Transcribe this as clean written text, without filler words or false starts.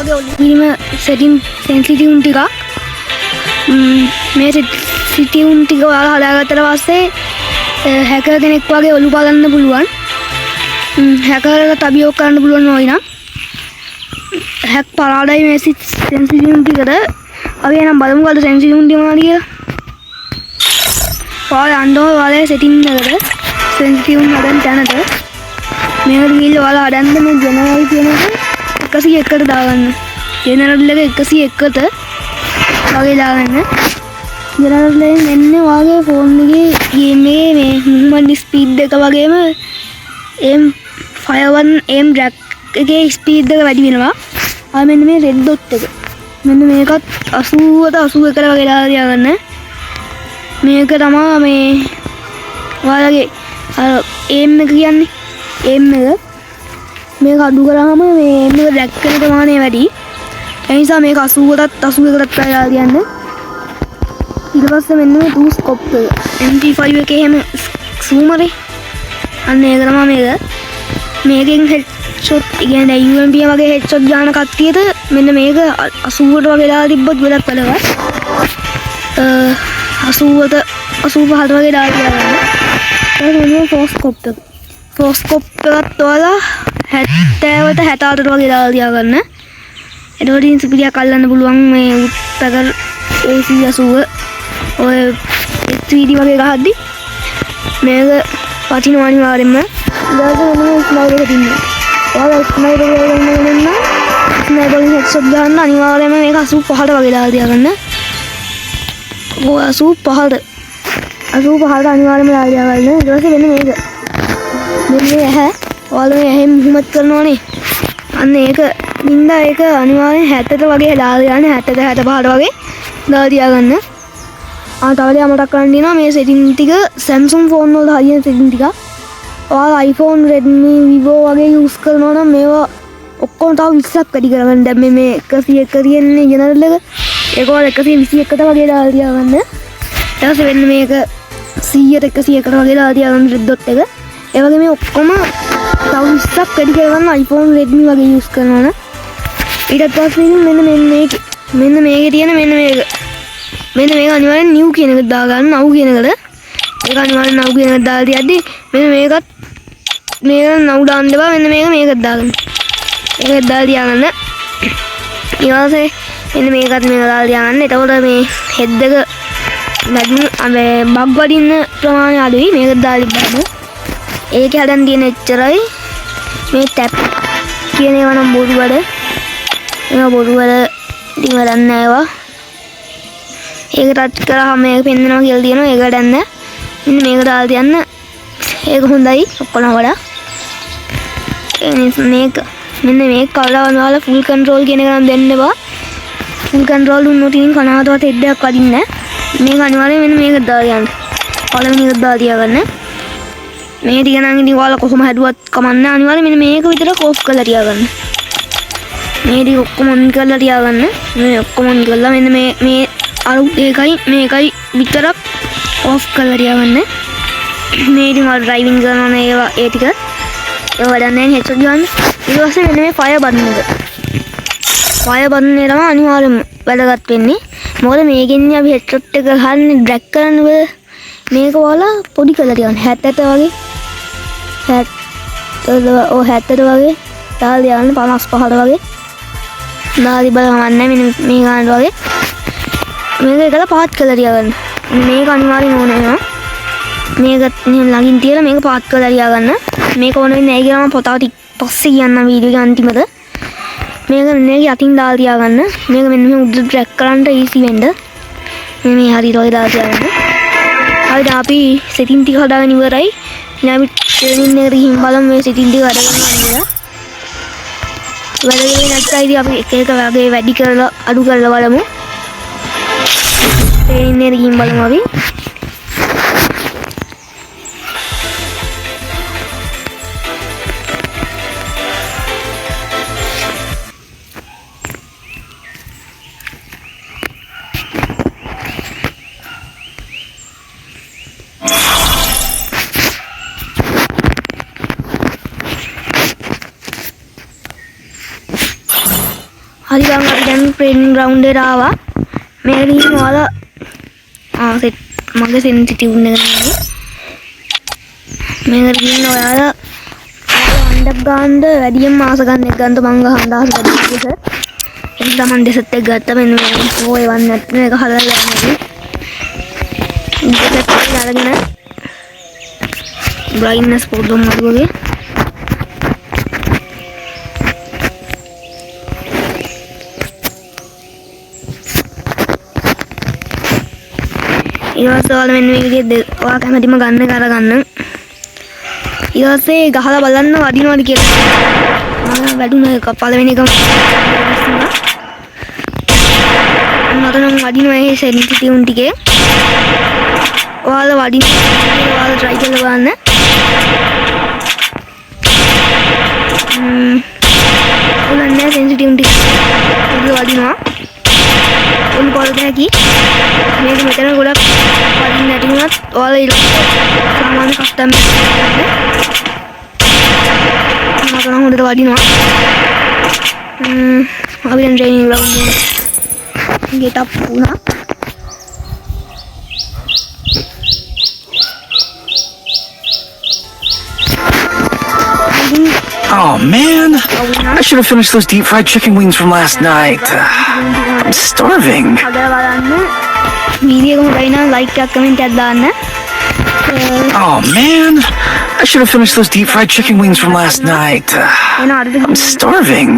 වගේ ඔලිවීම සෙටින් සෙන්සිටිවුන් ටිකක් මේ සිටිවුන් ටික ඔයාලා හදාගත්තට පස්සේ හැකර් කෙනෙක් වගේ ඔලු බලන්න පුළුවන්. හැකර්ට අභියෝග කරන්න පුළුවන් වගේ නම් හැක් පරාදයි මේ සෙන්සිටිවුන් ටිකට. අපි එනම් බලමු අද සෙන්සිටිවුන් ටික මොනවද කියලා. ඔයාලා යන්න ඕනේ ඔයාලගේ සෙටින් එකට සෙන්සිටිවුන් හදන්න තැනට. මේකට ගිහිල්ලා ඔයාලා හදන්න මේ ජෙනරල් කියන එක 101ට දාගන්න. ජෙනරල් එක 101ට වගේ දාගන්න. ජෙනරල් එකෙන් එන්නේ ඔයාගේ ෆෝන් එකේ ගේම් එකේ මේ මූව්මන්ට් ස්පීඩ් එක වගේම aim fire one aim drag එකේ ස්පීඩ් එක වැඩි වෙනවා. මෙන්න මේ රෙඩ් ඩොට් එක. මෙන්න මේකත් 80ට 81කට වගේ දාලා තියාගන්න. මේක තමයි මේ ඔයාලගේ අර aim එක කියන්නේ. aim එක මේක අඩු කරාම මේ aim එක drag කරන ප්‍රමාණය වැඩි. ඒ නිසා මේක 80ටත් 81කටත් දාලා තියන්න. ඊට පස්සේ මෙන්න මේ two scope එක. MP5 එකේ හැම zoom-රේ අන්න ඒක තමයි මේක. මේකෙන් හෙඩ්ෂොට් කියන්නේ UMP වගේ හෙඩ්ෂොට් ගන්න කට්ටියට මෙන්න මේක 80ට වගේ දාලා තිබ්බොත් ගොඩක් වැඩවත්. 80ට 85ට වගේ දාලා තියන්න. ඊට පස්සේ ෆෝස්කෝප් එක. ෆෝස්කෝප් එකත් ඔයාලා 70ට 68ට වගේ දාලා තියාගන්න. එතකොට ඉතින් සිපිරියක් අල්ලන්න පුළුවන් මේ උත්තර AC80 ඔය 3D වගේ ගහද්දි මේක වටිනවා අනිවාර්යෙන්ම. ඊළඟට මොනවා ස්නයිපර් එක තින්නේ. ඔයාලා ස්නයිපර් එක ගන්න ස්නයිපර් හෙඩ්ෂොට් ගන්න අනිවාර්යෙන්ම මේක 85ට වගේ දාලා තියාගන්න. ඔය 85ට අනිවාර්යෙන්ම දාලා තියාගන්න. ඊට පස්සේ වෙන මේක. මෙන්න මේ ඇහැ. ඔයාලා මේ ඇහෙන් මුහුමත් කරනවානේ. අන්න ඒක නින්දා ඒක අනිවාර්යෙන් 70ට වගේ දාලා යන්න 70ට 65ට වගේ දාලා තියාගන්න. තව දෙයක් මතක් කරන්න තියෙනවා මේ සෙටින් ටික Samsung ෆෝන් වල හරියන සෙටින් ටික. ඔයාලා iPhone, Redmi, Vivo වගේ යූස් කරනවා නම් මේවා ඔක්කොම තව 20ක් වැඩි කරගන්න. දැන් මේ 101 තියෙන්නේ ජෙනරල් එක. ඒක වල 121ට වගේ දාලා තියාගන්න. ඊට පස්සේ වෙන්න මේක 100ට 101ට වගේ දාලා තියාගන්න red dot එක. ඒ වගේ මේ ඔක්කොම තව 20ක් වැඩි කරගන්න iPhone, Redmi වගේ යූස් කරනවා නම්. ඊට පස්සේ මෙන්න මේකේ තියෙන මෙන්න මේක අනිවාර්යෙන් new කියන එක දාගන්න. now කියන එකට ඒක අනිවාර්යෙන් now කියන එක දාලා තියද්දි මෙන්න මේක now දාන්න එපා. මෙන්න මේකත් දාගන්න. ඒකත් දාලා තියාගන්න. ඊළඟට මෙන්න මේකත් දාලා තියාගන්න. එතකොට මේ head එක බග් වඩින්න ප්‍රමාණය අඩුයි. මේකත් දාලා ඉබ්බන්න. ඒකේ හදන් තියෙන එච්චරයි. මේ ටැප් කියන ඒවා නම් බොරු වැඩ. ඒවා බොරු වැඩ ඉතින් වැඩක් නෑ ඒවා. ඒක ටච් කරාම මේක පෙන්වනවා කියලා තියෙනවා. ඒක වැඩක් නෑ. මෙන්න මේක දාලා තියන්න. ඒක හොඳයි ඔක්කොම වඩා. මෙන්න මේක කවදාවත් ෆුල් කන්ට්‍රෝල් කියන එක නම් දෙන්න එපා. ෆුල් කන්ට්‍රෝල් දුන්නොත් ඉතින් කනවතවත් හෙඩ් එකක් වදින්නේ නෑ. මේක අනිවාර්යෙන් මෙන්න මේක දාලා යන්න. පළවෙනි එක දාලා තියාගන්න. මේ ටික නම් ඉතින් ඔයාලා කොහොම හැදුවත් කමන්නේ. අනිවාර්යෙන් මෙන්න මේක විතරක් ඕෆ් කරලා තියාගන්න. මේ ටික ඔක්කොම ඔන් කරලා තියාගන්න. මේ ඔක්කොම ඔන් කරලා මෙන්න මේ අර මේකයි විතරක් ඕෆ් කරලා තියාගන්න. මේ ඉතින් ඔයාලා ඩ්‍රයිවිං කරනවා ඒවා ඒ ටික ඒව වැඩක් නැහැ හෙඩ්ෂොට් ගන්න. ඊට පස්සේ මෙන්න මේ ෆයර් බටන් එක. ෆයර් බටන් එක තමයි අනිවාර්යෙන්ම වැදගත් වෙන්නේ. මොකද මේකෙන් අපි හෙඩ්ෂොට් එක ගහන්නේ ඩ්‍රැග් කරන්න බෑ. මේක ඔයාලා පොඩි කරලා තියන්න 70ට වගේ 70ට වගේ දාලා යන්න 55ට වගේ දාලා බලන්න මෙන්න මේ ගන්න වගේ මේක එකලා පහත් කරලා තියාගන්න. මේක අනිවාර්යෙන් ඕන වෙනවා. මේකත් ළඟින් තියලා මේක පහත් කරලා තියාගන්න. මේක ඕන වෙන්නේ නැහැ කියලා මම පොතට පස්සේ කියන්නම් වීඩියෝ එක අන්තිමට. මේක මේක යටින් දාලා තියාගන්න. මේක මෙන්න මේ උඩ ඩ්‍රැග් කරන්න ඊසි වෙන්න. මේ හරියට ඔය දාලා තියාගන්න. හරිද අපි සෙටින් ටික හදාගෙන ඉවරයි. ඉතින් අපි ට්‍රේනින් එකට ගිහින් බලමු මේ සෙටින් ටික වැඩ කරනවා කියලා. වැඩ කරේ නැත්නම් ඉතින් අපි එක එක වගේ වැඩි කරලා අඩු කරලා බලමු. ට්‍රේනින් එකට ගිහින් බලමු අපි. හරියම අපි දැන් ට්‍රේනින් ග්‍රවුන්ඩ් එකට ආවා. මේක ගිහින් ඔයාලා සෙට් මගේ සෙන්සිටිව් එක නෙමෙයි. මේකට ගිහින් ඔයාලා වන්ඩප් ගන්නද වැඩියෙන් මාස ගන්න එක ගන්න මං ගහන්න ආස වැඩි සර්. ඒක තමයි දෙසත් එක ගත්තා මෙන්න මේ ඔය වන්නත් මේක හදලා ගන්න. දෙසත් එක අරගෙන brightness පොඩ්ඩක් මරුවගේ ඊළඟට ඔයාලා මෙන්න මේ විදිහට ඔයා කැමතිම ගන්න එක අරගන්න. ඊළඟට ගහලා බලන්න වදිනවද කියලා. මම වැඩුණ එක පළවෙනි එක මතනම් වදිනවා මේ සෙන්සිටිව් ටිකේ. ඔයාලා වදින ඔයාලා try කරලා බලන්න. ඔයාලා සෙන්සිටිව් ටික වදිනවා. උන් පොල්ගෙන කි මේක මෙතන ගොඩක් වදින්න නැති වුණත් ඔයාලා ඊළඟ සාමාන්‍ය කස්ටම් මතනම් හොඳට වදිනවා. අපි දැන් ට්‍රේනින් ග්‍රවුන්ඩ් එකේ get up වුණා. Oh man, I should have finished those deep fried chicken wings from last night. I'm starving. හදලා බලන්න. වීඩියෝ එක හොඳයි නම් like එකක් comment එකක් දාන්න. Oh man, I should have finished those deep fried chicken wings from last night. I'm starving.